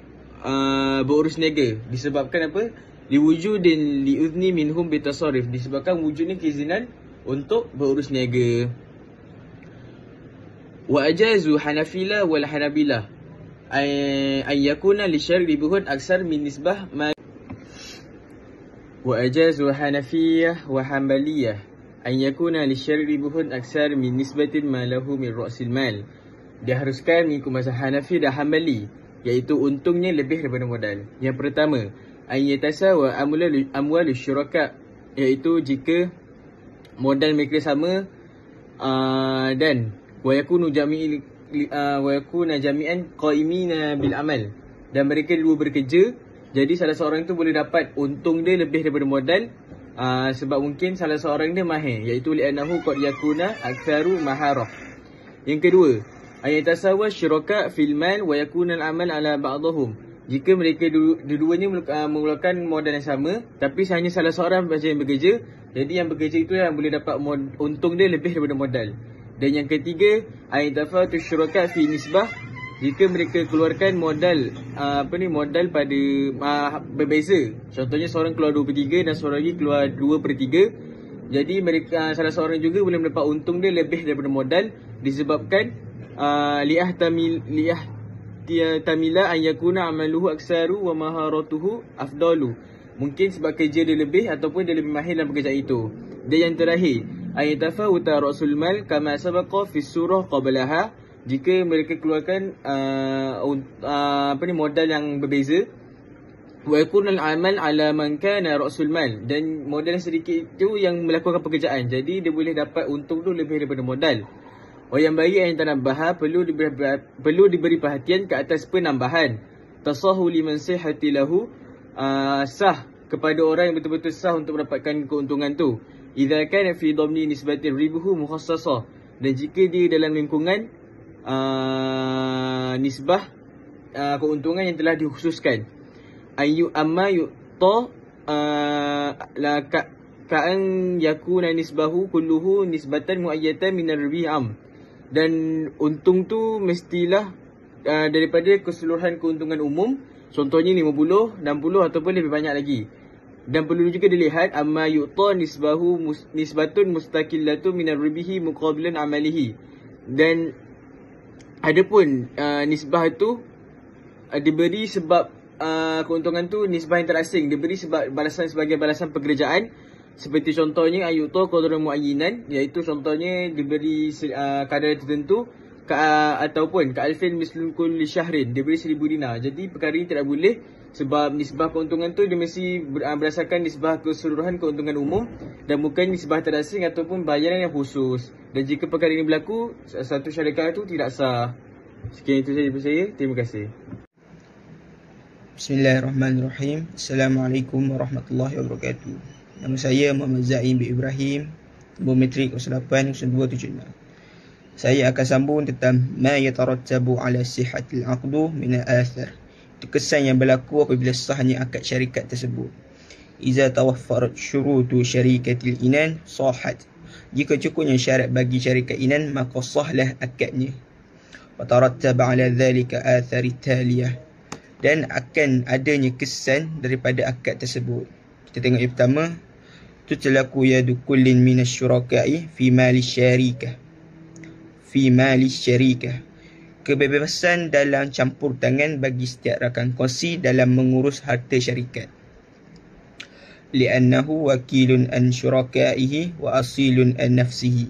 berurus niaga. Disebabkan apa? Liwujudin liuzni minhum bitasarrif, disebabkan wujudnya keizinan untuk berurus niaga. Wa ajazu Hanafila wal Hanabila ay yakuna li syar'i buhun aksar min nisbah ma. Wa ajazu Hanafiyah wa Hanbaliyah an yakuna li syar'i buhun aksar min nisbatin ma lahu min ra'sil mal. Diharuskan mengikut mazhab Hanafi dan Hanbali, iaitu untungnya lebih daripada modal. Yang pertama, an yatasawa amwalu syuraka, iaitu jika modal mereka sama, dan wa yakunu jami'an qaimina bil amal, dan mereka dua bekerja, jadi salah seorang itu boleh dapat untung dia lebih daripada modal, sebab mungkin salah seorang dia mahir, iaitu li'annahu qad yakuna aktsaru maharah. Yang kedua, ayatasawa syuraka fil mal wa yakuna al-amal ala ba'dihim, jika mereka dua-duanya mengeluarkan modal yang sama, tapi hanya salah seorang saja yang bekerja, jadi yang bekerja itu yang boleh dapat untung dia lebih daripada modal. Dan yang ketiga, ayatafatu syuraka fi nisbah, jika mereka keluarkan modal modal pada berbeza. Contohnya seorang keluar 2/3 dan seorang lagi keluar 2/3. Jadi mereka salah seorang juga boleh mendapat untung dia lebih daripada modal, disebabkan tamila an yakuna amaluhu aksaru wa maharatuhu afdalu, mungkin sebab kerja dia lebih ataupun dia lebih mahir dalam pekerjaan itu. Dan yang terakhir, ayatafawuta ra'sul mal kama sabaqa fi surah qablaha, jika mereka keluarkan modal yang berbeza. Wa yakuna al-amal ala man kana ra'sul mal, dan modal yang sedikit itu yang melakukan pekerjaan, jadi dia boleh dapat untung tu lebih daripada modal. Wa yang bagi yang tanabbaha, perlu diberi perhatian ke atas penambahan. Tasahu liman sihhati lahu, sah kepada orang yang betul-betul sah untuk mendapatkan keuntungan tu. Idza kana fi dhamni nisbatin ribuhu mukhassasah, dan jika dia dalam lingkungan nisbah keuntungan yang telah dikhususkan. Amma yu'ta la ka'an yakuna nisbahu kulluhu nisbatan muayyatan min ar-ribi am, dan untung tu mestilah daripada keseluruhan keuntungan umum, contohnya 50, 60 ataupun lebih banyak lagi. Dan perlu juga dilihat amma yu'ta nisbatun mustaqillatun min ar-ribihi muqabilan amalihi, dan adapun nisbah tu diberi sebab keuntungan tu nisbah yang terasing, diberi sebagai balasan pekerjaan. Seperti contohnya ayuto qadran muayyinan, iaitu contohnya diberi kadar tertentu, ataupun ka'alfin mislun kulli syahrin, diberi 1000 dinar. Jadi perkara ini tidak boleh, sebab nisbah keuntungan tu dia mesti berdasarkan nisbah keseluruhan keuntungan umum dan bukan nisbah terasing ataupun bayaran yang khusus. Dan jika perkara ini berlaku, satu syarikat itu tidak sah. Sekian itu saja daripada saya. Terima kasih. Bismillahirrahmanirrahim. Assalamualaikum warahmatullahi wabarakatuh. Nama saya Muhammad Zain bin Ibrahim, nombor metrik 080276. Saya akan sambung tentang ma yatarattabu ala sihhatil aqdu min al-athar. Itu kesan yang berlaku apabila sahnya akad syarikat tersebut. Iza tawaffarat syurutu syarikatil inan sahhat. Jika cukupnya syarat bagi syarikat inan, maka sahlah akadnya. Wa tarattaba ala dhalika athari taliyah. Dan akan adanya kesan daripada akad tersebut. Kita tengok yang pertama. Tutlaku yadu kullin minas syuraka'i fi mali syarikah. Fi mali syarikah. Kebebasan dalam campur tangan bagi setiap rakan kongsi dalam mengurus harta syarikat. Li'annahu wakilun an syurakaihi wa asilun an nafsihi.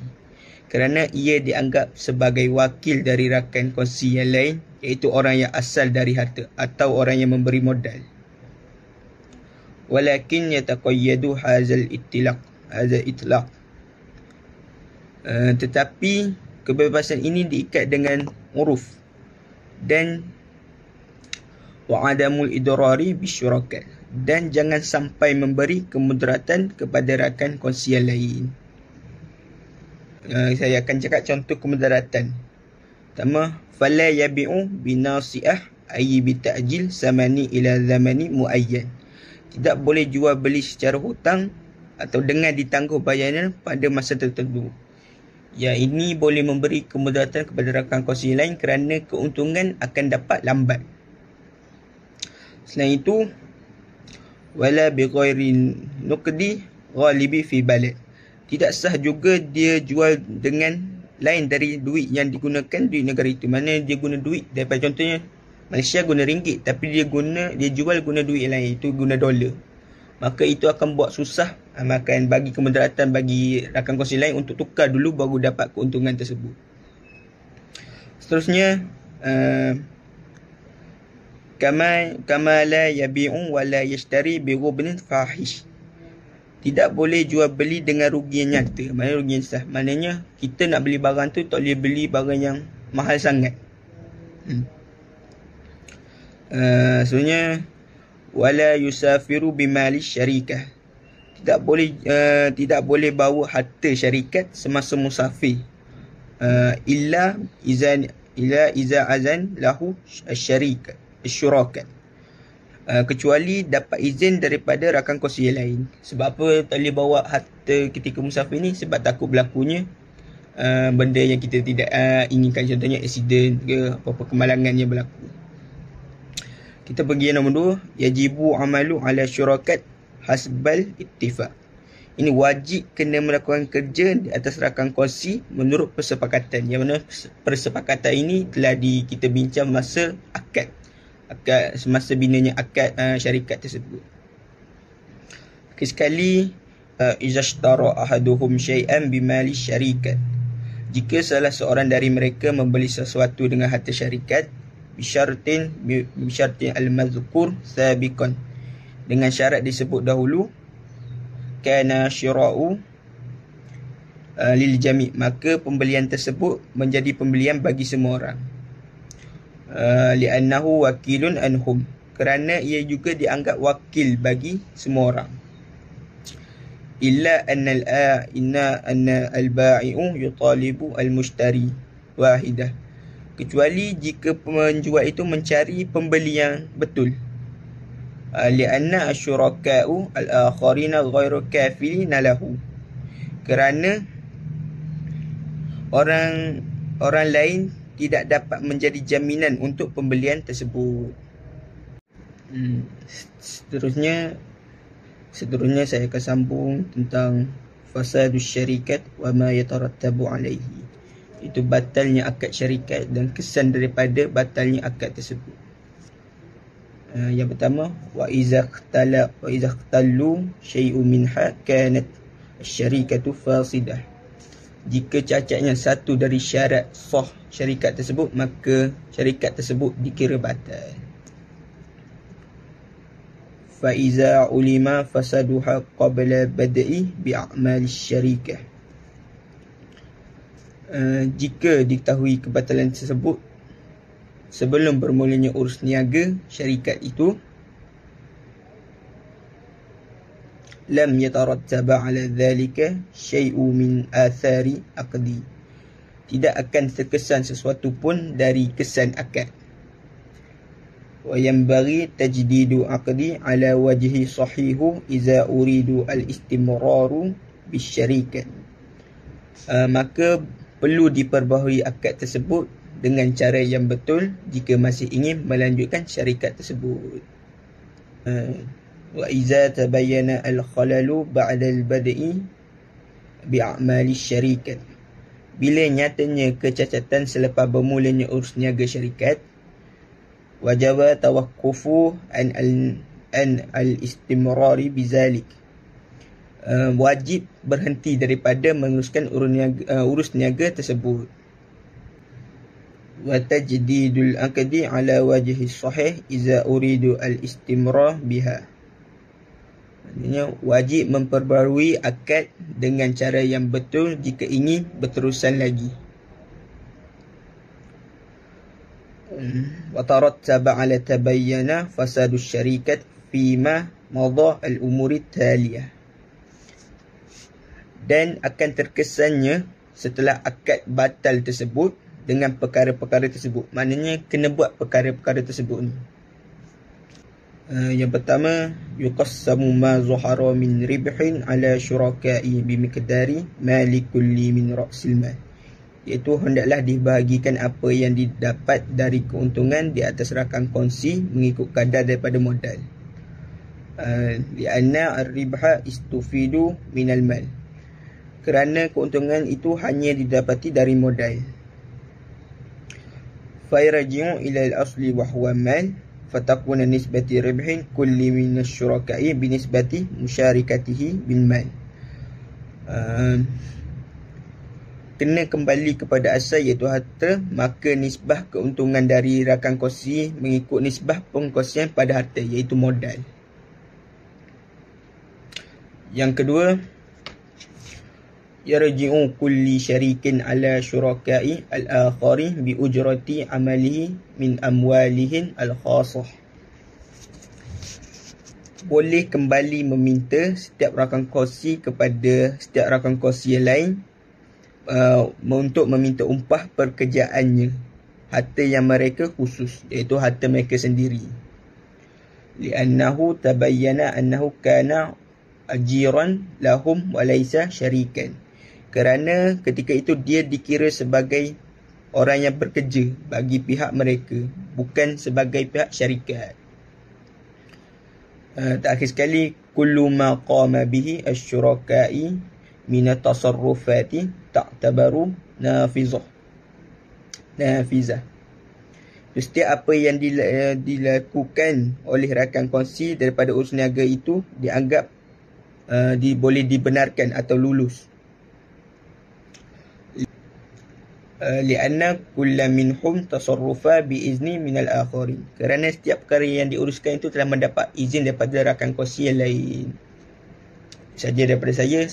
Kerana ia dianggap sebagai wakil dari rakan kongsi yang lain, iaitu orang yang asal dari harta atau orang yang memberi modal. Walakin yataqayyadu hazal itlaq. Tetapi kebebasan ini diikat dengan uruf dan wa'adamul idrari bisyuraka, dan jangan sampai memberi kemudaratan kepada rakan kongsi yang lain. Saya akan cakap contoh kemudaratan. Pertama, fala yabi'u binasi'ah ay bita'jil samani ila zamani muayyan. Tidak boleh jual beli secara hutang atau dengan ditangguh bayaran pada masa tertentu. Ya, ini boleh memberi kemudaratan kepada rakan kongsi lain kerana keuntungan akan dapat lambat. Selain itu, wala bi ghairi nuqdi ghalibi fi balad. Tidak sah juga dia jual dengan lain dari duit yang digunakan duit negara itu. Mana dia guna duit daripada, contohnya Malaysia guna ringgit, tapi dia jual guna duit lain, itu guna dolar. Maka itu akan buat susah, akan bagi kemudaratan bagi rakan kongsi lain untuk tukar dulu baru dapat keuntungan tersebut. Seterusnya, kama la yabi'u wa la yashtari bi ghubnin fahish. Tidak boleh jual beli dengan rugi yang nyata. Maknanya rugi yang sah. Maknanya kita nak beli barang tu tak boleh beli barang yang mahal sangat. Sebenarnya wala yusafiru bimali syarikah. Tidak boleh bawa harta syarikat semasa musafir. Illa iza azan lahu syuraka. Kecuali dapat izin daripada rakan kongsi yang lain. Sebab apa tak boleh bawa harta ketika musafir ni? Sebab takut berlakunya benda yang kita tidak inginkan. Contohnya aksiden ke apa-apa kemalangan yang berlaku. Kita pergi yang nombor 2. Yajibu amalu ala syurakat hasbal ittifaq. Ini wajib kena melakukan kerja di atas rakan kongsi menurut persepakatan. Yang mana persepakatan ini telah kita bincang masa akad semasa binanya akad syarikat tersebut. Sekali, izashtara ahaduhum syai'an bimali syarikat. Jika salah seorang dari mereka membeli sesuatu dengan harta syarikat, bisyartin al-mazkur sabiqan, dengan syarat disebut dahulu, kana syira'u lil jami', maka pembelian tersebut menjadi pembelian bagi semua orang. Li'annahu wakilun anhum, kerana ia juga dianggap wakil bagi semua orang. Illa anna al-ba'i'u yutalibu al-mushtari wahidah, kecuali jika penjual itu mencari pembeli yang betul. Li'anna asyuraka'u al-akharina ghairu kafilina lahu, kerana orang lain tidak dapat menjadi jaminan untuk pembelian tersebut. Seterusnya saya akan sambung tentang fasadus syarikat wa ma yatarattabu alaihi. Itu batalnya akad syarikat dan kesan daripada batalnya akad tersebut. Yang pertama, wa iza ikhtallu syai'un minha kanat syarikatu fasidah. Jika cacatnya satu dari syarat sah syarikat tersebut, maka syarikat tersebut dikira batal. Fa iza ulima fasaduha qabla bad'i bi'amal syarikah. Jika diketahui kebatalan tersebut sebelum bermulanya urus niaga syarikat itu, lam yatarattaba ala dhalika syai'un min athari aqdi. Tidak akan terkesan sesuatu pun dari kesan akad. Wa yanbaghi tajdidu aqdi ala wajhi sahihu iza uridu al-istimraru bisyarikat. Maka perlu diperbaharui akad tersebut dengan cara yang betul jika masih ingin melanjutkan syarikat tersebut. Wa iza tabayyana al-khalalu ba'da al-bad'i bi'amali syarikat. Bila nyatanya kecacatan selepas bermulanya urus niaga syarikat, wajaba tawakkufu an al-istimrari bizalik. Wajib berhenti daripada meneruskan urus niaga tersebut. Wa tajdidul aqdi ala wajhi sahih iza uridu al-istimrar biha. Maksudnya wajib memperbarui akad dengan cara yang betul jika ingin berterusan lagi. Wa tarattaba ala tabayyana fasadus syarikat fima madha al-umuri taliyah. Dan akan terkesannya setelah akad batal tersebut dengan perkara-perkara tersebut. Maknanya kena buat perkara-perkara tersebut ni. Yang pertama, yuqassamu ma zuhara min ribhin ala syuraka'i bimiqdari ma likulli min ra'sil mal. Iaitu hendaklah dibahagikan apa yang didapat dari keuntungan di atas rakan kongsi mengikut kadar daripada modal. Lianna ar-ribha istufidu minal mal. Kerana keuntungan itu hanya didapati dari modal. Fayraji'u ila al-asli wa huwa mal, fatakuna nisbati ribhin kulli min asy-syuraka'i binisbati musyarikatihi bil mal. Kena kembali kepada asal iaitu harta, maka nisbah keuntungan dari rakan kongsi mengikut nisbah pengkongsian pada harta iaitu modal. Yang kedua, yarji'u kulli syarikin ala syuraka'i al-akhari bi ujrati amalihi min amwalihin al-khasah. Boleh kembali meminta setiap rakan kongsi kepada setiap rakan kongsi yang lain untuk meminta umpah pekerjaannya, harta yang mereka khusus, iaitu harta mereka sendiri. Li'annahu tabayyana annahu kana ajiran lahum wa laisa syarikan. Kerana ketika itu dia dikira sebagai orang yang bekerja bagi pihak mereka, bukan sebagai pihak syarikat. Terakhir sekali, kullu ma qama bihi asy-syuraka'i min at-tasarrufati ta'tabaru nafizah. Setiap apa yang dilakukan oleh rakan kongsi daripada urus niaga itu dianggap boleh dibenarkan atau lulus. Lianna kulla minhum tasarrufa biizni minal akharin. Kerana setiap perkara yang diuruskan itu telah mendapat izin daripada rakan kongsi yang lain. Saja daripada saya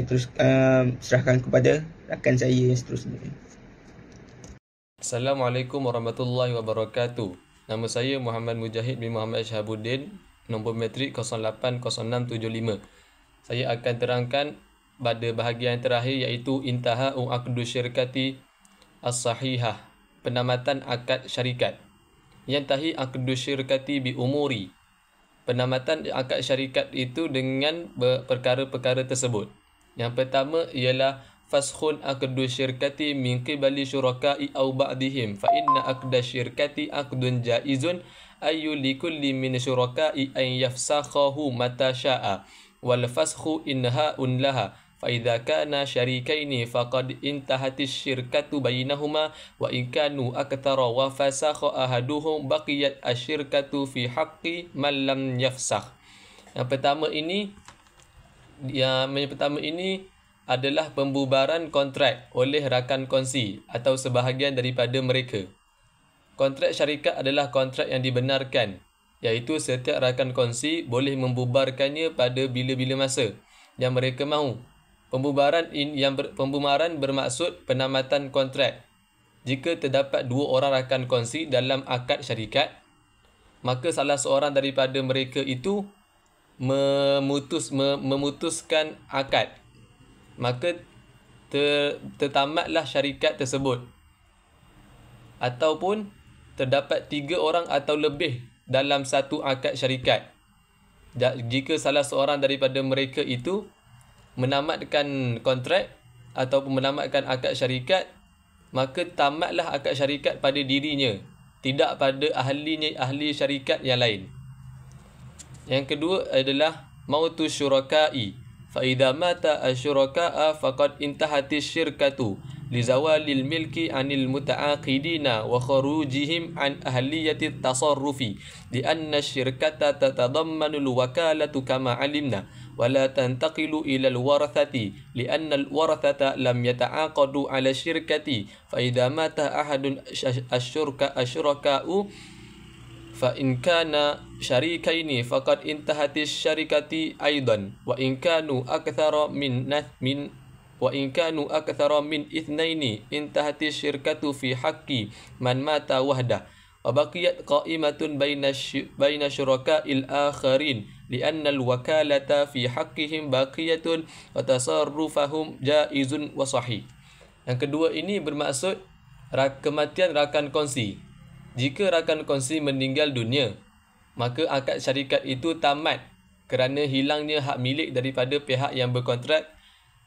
terus serahkan kepada rakan saya yang seterusnya. Assalamualaikum warahmatullahi wabarakatuh. Nama saya Muhammad Mujahid bin Muhammad Syahabuddin, nombor metrik 080675. Saya akan terangkan pada bahagian terakhir iaitu intaha'u aqdu syirkati as-sahihah, penamatan akad syarikat. Yantahi aqdu syirkati bi umuri. Penamatan akad syarikat itu dengan perkara-perkara tersebut. Yang pertama ialah faskhun aqdu syirkati min qibali syuraka'i aw ba'dihim fa inna aqda syirkati aqdun jaizun ayu likulli min syuraka'i an yafsakhahu mata sya'a wal faskhu inha'un laha fa idza kana syarikaini faqad intahatis syirkatu bainahuma wa in kanu akthara wa fasakha ahaduhum baqiyat asyirkatu fi haqqi man lam yafsakh. Yang pertama ini adalah pembubaran kontrak oleh rakan kongsi atau sebahagian daripada mereka. Kontrak syarikat adalah kontrak yang dibenarkan, iaitu setiap rakan kongsi boleh membubarkannya pada bila-bila masa yang mereka mahu. Pembubaran bermaksud penamatan kontrak. Jika terdapat dua orang rakan kongsi dalam akad syarikat, maka salah seorang daripada mereka itu memutuskan akad, maka tertamatlah syarikat tersebut. Ataupun terdapat 3 orang atau lebih dalam satu akad syarikat. Jika salah seorang daripada mereka itu menamatkan kontrak ataupun menamatkan akad syarikat, maka tamatlah akad syarikat pada dirinya, tidak pada ahli syarikat yang lain. Yang kedua adalah mautu syuraka'i. Fa idza mata asyuraka'a faqad intahati syirkatu li zawalil milki 'anil muta'aqidina wa khurujihim 'an ahliyati tasarrufi li anna syirkata tatadammanu al-wakalatu kama 'alimna wa la tantaqilu ila al-warathati li anna al-warathata lam yata'aqadu 'ala syirkati fa idza mata ahadun asyuraka'u fa in kana syarikaini faqad intahati syarikati aidan wa in kanu akthara min ithnaini intahati syirkatu fi haqqi man mata wahdah wa baqiyat qa'imatun baina syuraka'il akharin li'anna al-wakalata fi haqqihim baqiyatun wa tasarrufahum jaizun wa sahih. Yang kedua ini bermaksud kematian rakan kongsi. Jika rakan kongsi meninggal dunia, maka akad syarikat itu tamat kerana hilangnya hak milik daripada pihak yang berkontrak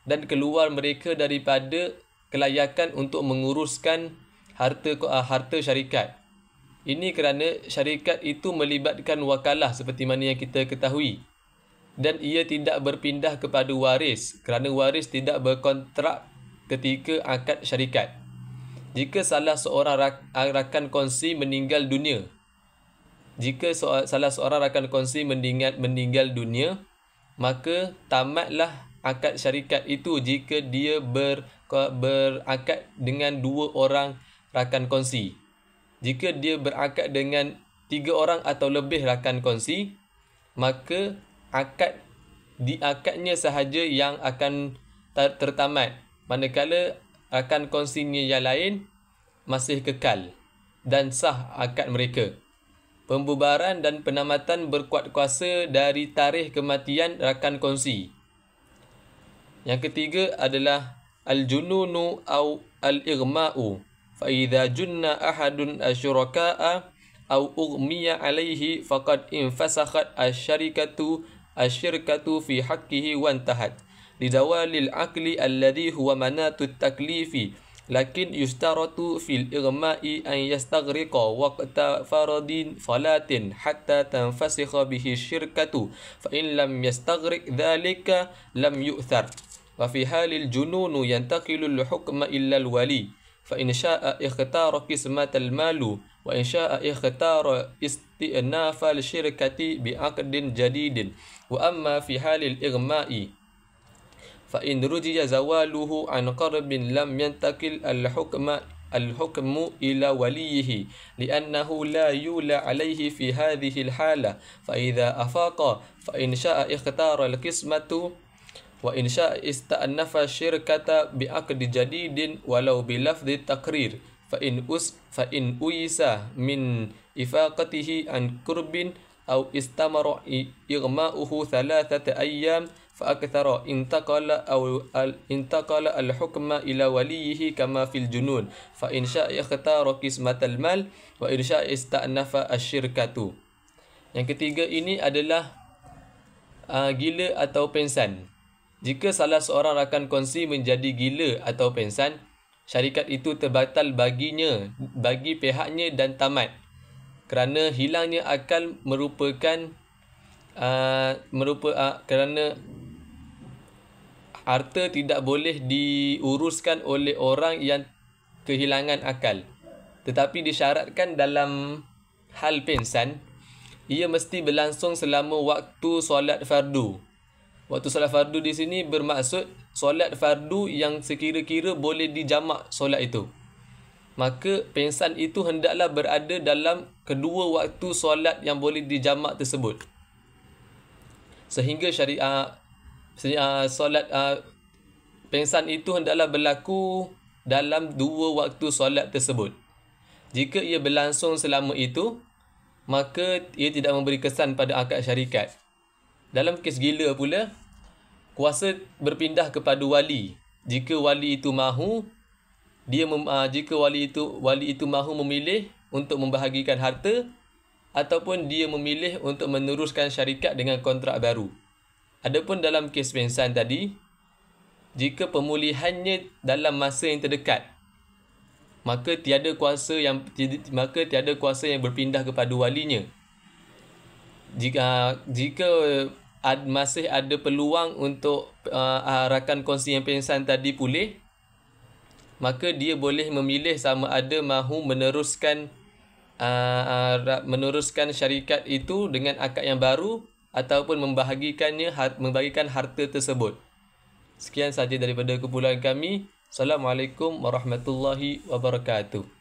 dan keluar mereka daripada kelayakan untuk menguruskan harta syarikat. Ini kerana syarikat itu melibatkan wakalah seperti mana yang kita ketahui, dan ia tidak berpindah kepada waris kerana waris tidak berkontrak ketika akad syarikat. Jika salah seorang rakan kongsi meninggal dunia, maka tamatlah akad syarikat itu jika dia berakad dengan 2 orang rakan kongsi. Jika dia berakad dengan 3 orang atau lebih rakan kongsi, maka akadnya sahaja yang akan tertamat, manakala rakan kongsinya yang lain masih kekal dan sah akad mereka. Pembubaran dan penamatan berkuat kuasa dari tarikh kematian rakan kongsi. Yang ketiga adalah al-jununu au al-ighma'u. Fa idza junna ahadun asyuraka'a au ughmiya alaihi faqad infasakhat asyirkatu fi haqqihi wa intahat. Lidawalil aqli alladhi huwa manatu taklifi lakin yustaratu fil ighma'i an yastaghriqa waqta faradin salatin hatta tanfasikha bihi syirkatu fa in lam yastaghriq dhalika lam yu'thar wa fi halil jununu yantaqilu al-hukma illa al-wali fa in sha'a ikhtara qismat al-malu wa in sha'a ikhtara istinafa al-syirkati bi aqdin jadidin wa amma fi halil ighma'i فإن رجي زواله عن قرب لم ينتقل الحكم إلى وليه لأنه لا يولى عليه في هذه الحالة فإذا أفاق فإن شاء اختار القسمة وإن شاء استأنف الشركة بعقد جديد ولو بلفظ التقرير فإن أيس من إفاقته عن قرب أو استمر إغماؤه 3 أيام فأكثر انتقل الحكم إلى وليه كما في الجنون فإن شاء اختار قسمة المال وإن شاء استأنف الشركة. Yang ketiga ini adalah gila atau pensan. Jika salah seorang rakan kongsi menjadi gila atau pensan, syarikat itu terbatal bagi pihaknya dan tamat. Kerana hilangnya akal kerana harta tidak boleh diuruskan oleh orang yang kehilangan akal. Tetapi disyaratkan dalam hal pensan, ia mesti berlangsung selama waktu solat fardu. Waktu solat fardu di sini bermaksud solat fardu yang sekira-kira boleh dijamak solat itu. Maka pensan itu hendaklah berada dalam kedua waktu solat yang boleh dijamak tersebut. Sehingga solat pensan itu hendaklah berlaku dalam 2 waktu solat tersebut. Jika ia berlangsung selama itu, maka ia tidak memberi kesan pada akad syarikat. Dalam kes gila pula, kuasa berpindah kepada wali. Jika wali itu mahu, jika wali itu mahu memilih untuk membahagikan harta ataupun dia memilih untuk meneruskan syarikat dengan kontrak baru. Adapun dalam kes pensan tadi, jika pemulihannya dalam masa yang terdekat, maka tiada kuasa yang berpindah kepada walinya. Jika masih ada peluang untuk rakan kongsi yang pensan tadi pulih, maka dia boleh memilih sama ada mahu meneruskan syarikat itu dengan akad yang baru ataupun membagikan harta tersebut. Sekian sahaja daripada kumpulan kami. Assalamualaikum warahmatullahi wabarakatuh.